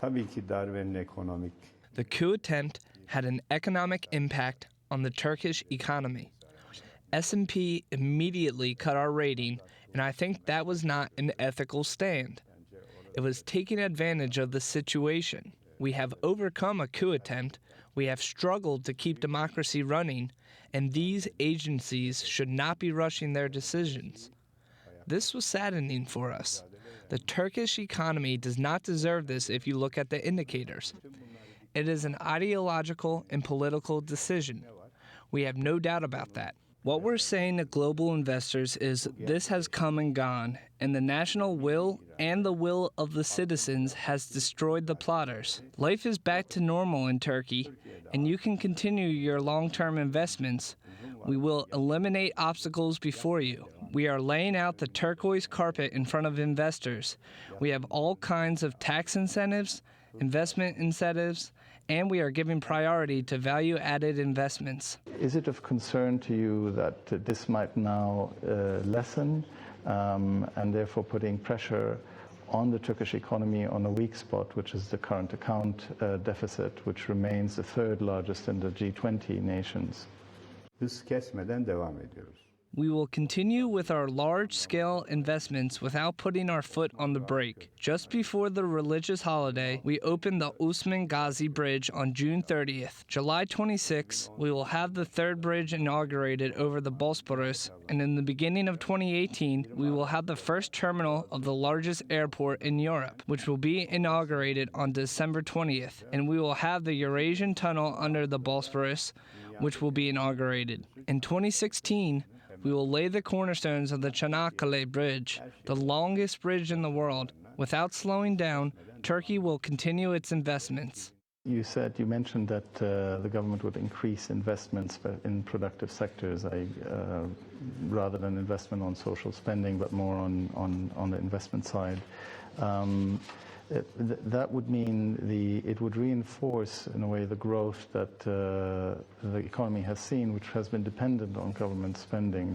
Tabii ki darbenin ekonomik. The coup attempt had an economic impact on the Turkish economy. S&P immediately cut our rating, and I think that was not an ethical stand. It was taking advantage of the situation. We have overcome a coup attempt, we have struggled to keep democracy running, and these agencies should not be rushing their decisions. This was saddening for us. The Turkish economy does not deserve this if you look at the indicators. It is an ideological and political decision. We have no doubt about that. What we're saying to global investors is this has come and gone, and the national will and the will of the citizens has destroyed the plotters. Life is back to normal in Turkey, and you can continue your long-term investments. We will eliminate obstacles before you. We are laying out the turquoise carpet in front of investors. We have all kinds of tax incentives, investment incentives, and we are giving priority to value-added investments. Is it of concern to you that this might now lessen and therefore putting pressure on the Turkish economy on a weak spot, which is the current account deficit, which remains the third largest in the G20 nations? Hız kesmeden devam ediyoruz. We will continue with our large-scale investments without putting our foot on the brake. Just before the religious holiday, we opened the OSMAN GAZI bridge on June 30th. July 26th, we will have the third bridge inaugurated over the Bosporus, and in the beginning of 2018, we will have the first terminal of the largest airport in Europe, which will be inaugurated on December 20th, and we will have the Eurasian Tunnel under the Bosporus, which will be inaugurated. In 2016, we will lay the cornerstones of the Çanakkale Bridge, the longest bridge in the world. Without slowing down, Turkey will continue its investments. You mentioned that the government would increase investments in productive sectors, rather than investment on social spending, but more on the investment side. That would mean it would reinforce, in a way, the growth that the economy has seen, which has been dependent on government spending.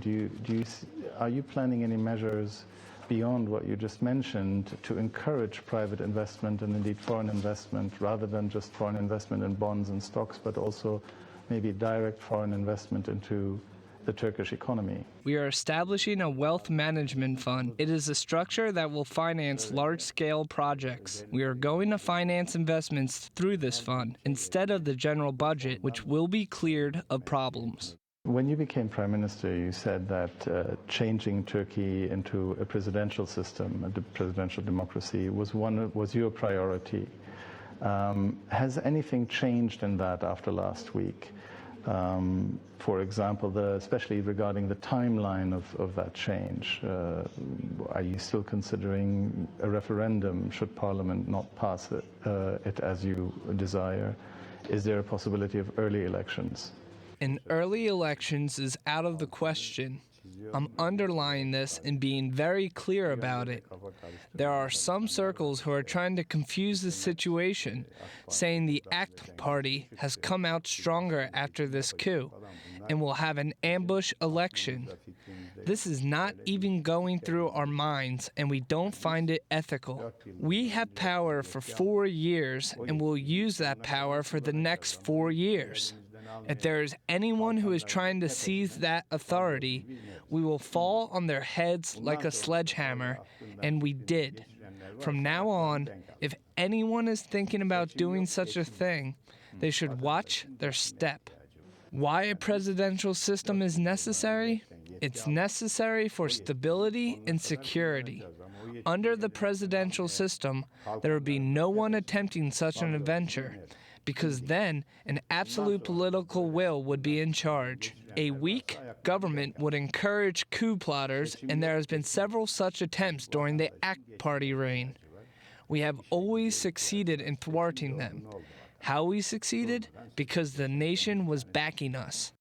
Are you planning any measures beyond what you just mentioned to encourage private investment and indeed foreign investment, rather than just foreign investment in bonds and stocks, but also maybe direct foreign investment into the Turkish economy? We are establishing a wealth management fund. It is a structure that will finance large-scale projects. We are going to finance investments through this fund instead of the general budget, which will be cleared of problems. When you became Prime Minister, you said that changing Turkey into a presidential system, a presidential democracy, was your priority. Has anything changed in that after last week? For example, especially regarding the timeline of that change. Are you still considering a referendum should Parliament not pass it as you desire? Is there a possibility of early elections? An early elections is out of the question. I'm underlying this and being very clear about it. There are some circles who are trying to confuse the situation, saying the ACT party has come out stronger after this coup and will have an ambush election. This is not even going through our minds, and we don't find it ethical. We have power for 4 years and will use that power for the next 4 years. If there is anyone who is trying to seize that authority, we will fall on their heads like a sledgehammer, and we did. From now on, if anyone is thinking about doing such a thing, they should watch their step. Why a presidential system is necessary? It's necessary for stability and security. Under the presidential system, there would be no one attempting such an adventure, because then an absolute political will would be in charge. A weak government would encourage coup plotters, and there has been several such attempts during the ACT party reign. We have always succeeded in thwarting them. How we succeeded? Because the nation was backing us.